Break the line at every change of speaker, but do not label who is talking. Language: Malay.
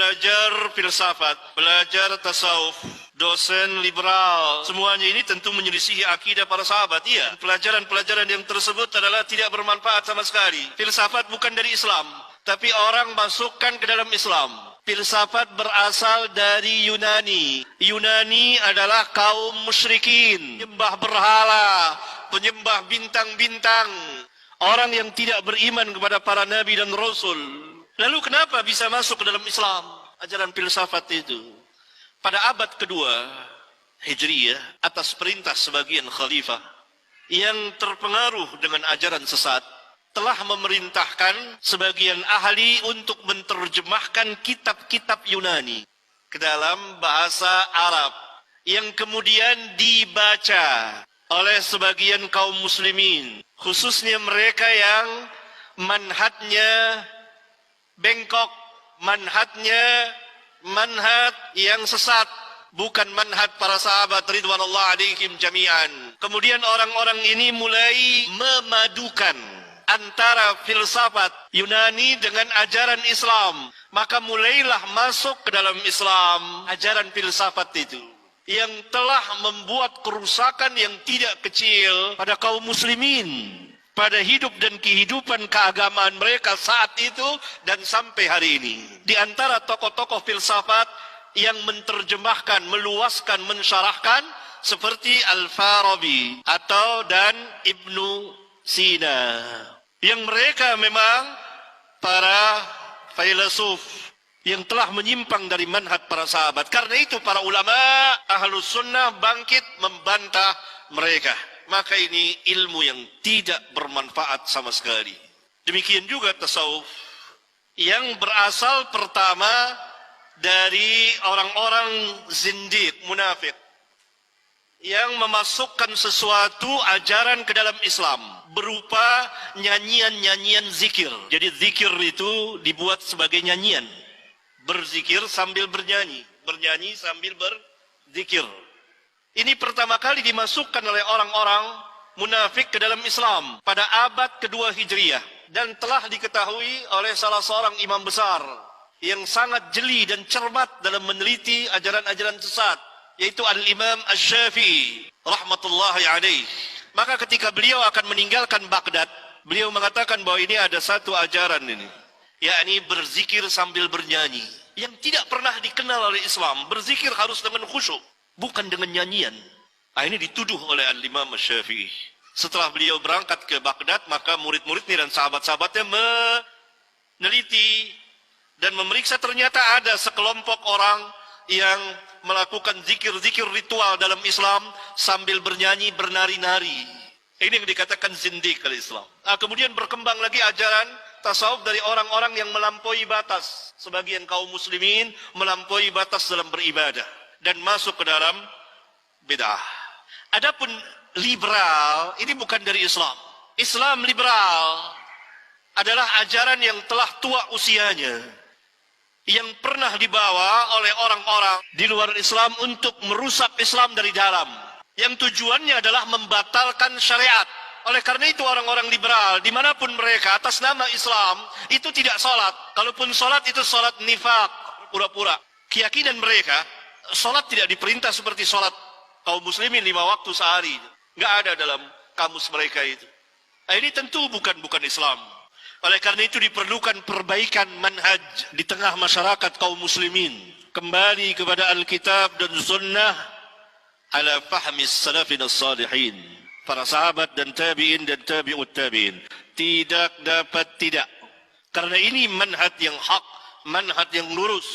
belajar filsafat, belajar tasawuf, dosen liberal, semuanya ini tentu menyelisihi akidah para sahabat. Iya, pelajaran-pelajaran yang tersebut adalah tidak bermanfaat sama sekali. Filsafat bukan dari Islam, tapi orang masukkan ke dalam Islam. Filsafat berasal dari Yunani. Yunani adalah kaum musyrikin, penyembah berhala, penyembah bintang-bintang, orang yang tidak beriman kepada para nabi dan rasul. Lalu kenapa bisa masuk ke dalam Islam ajaran filsafat itu? Pada abad kedua Hijriyah, atas perintah sebagian khalifah yang terpengaruh dengan ajaran sesat, telah memerintahkan sebagian ahli untuk menerjemahkan kitab-kitab Yunani ke dalam bahasa Arab yang kemudian dibaca oleh sebagian kaum muslimin, khususnya mereka yang manhajnya bengkok, manhajnya manhaj yang sesat, bukan manhaj para sahabat ridwanullah alaihim jami'an. Kemudian orang-orang ini mulai memadukan antara filsafat Yunani dengan ajaran Islam. Maka mulailah masuk ke dalam Islam ajaran filsafat itu, yang telah membuat kerusakan yang tidak kecil pada kaum muslimin, pada hidup dan kehidupan keagamaan mereka saat itu dan sampai hari ini. Di antara tokoh-tokoh filsafat yang menerjemahkan, meluaskan, mensyarahkan seperti Al-Farabi atau dan Ibnu Sina, yang mereka memang para filsuf yang telah menyimpang dari manhaj para sahabat. Karena itu para ulama Ahlus Sunnah bangkit membantah mereka. Maka ini ilmu yang tidak bermanfaat sama sekali. Demikian juga tasawuf yang berasal pertama dari orang-orang zindiq, munafik, yang memasukkan sesuatu ajaran ke dalam Islam berupa nyanyian-nyanyian zikir. Jadi zikir itu dibuat sebagai nyanyian. Berzikir sambil bernyanyi, bernyanyi sambil berzikir. Ini pertama kali dimasukkan oleh orang-orang munafik ke dalam Islam pada abad kedua Hijriyah, dan telah diketahui oleh salah seorang imam besar yang sangat jeli dan cermat dalam meneliti ajaran-ajaran sesat, yaitu Al-Imam Asy-Syafi'i rahmatullahi alaih. Maka ketika beliau akan meninggalkan Baghdad, beliau mengatakan bahwa ini ada satu ajaran ini, yakni berzikir sambil bernyanyi, yang tidak pernah dikenal oleh Islam. Berzikir harus dengan khusyuk, bukan dengan nyanyian. Ini dituduh oleh Al-Imam Asy-Syafi'i. Setelah beliau berangkat ke Baghdad, maka murid-muridnya dan sahabat-sahabatnya meneliti dan memeriksa, ternyata ada sekelompok orang yang melakukan zikir-zikir ritual dalam Islam sambil bernyanyi, bernari-nari. Ini yang dikatakan zindiq oleh Islam. Kemudian berkembang lagi ajaran tasawuf dari orang-orang yang melampaui batas. Sebagian kaum muslimin melampaui batas dalam beribadah dan masuk ke dalam bid'ah. Adapun liberal, ini bukan dari Islam. Islam liberal adalah ajaran yang telah tua usianya, yang pernah dibawa oleh orang-orang di luar Islam untuk merusak Islam dari dalam, yang tujuannya adalah membatalkan syariat. Oleh karena itu orang-orang liberal dimanapun mereka atas nama Islam itu tidak sholat. Kalaupun sholat itu sholat nifaq, pura-pura. Keyakinan mereka, sholat tidak diperintah seperti sholat kaum muslimin 5 waktu sehari. Nggak ada dalam kamus mereka itu. Ini tentu bukan Islam. Oleh karena itu diperlukan perbaikan manhaj di tengah masyarakat kaum muslimin. Kembali kepada Alkitab dan Sunnah ala fahmi salafin as-salihin. Para sahabat dan tabi'in dan tabi'ut tabi'in. Tidak dapat tidak. Karena ini manhaj yang hak, manhaj yang lurus.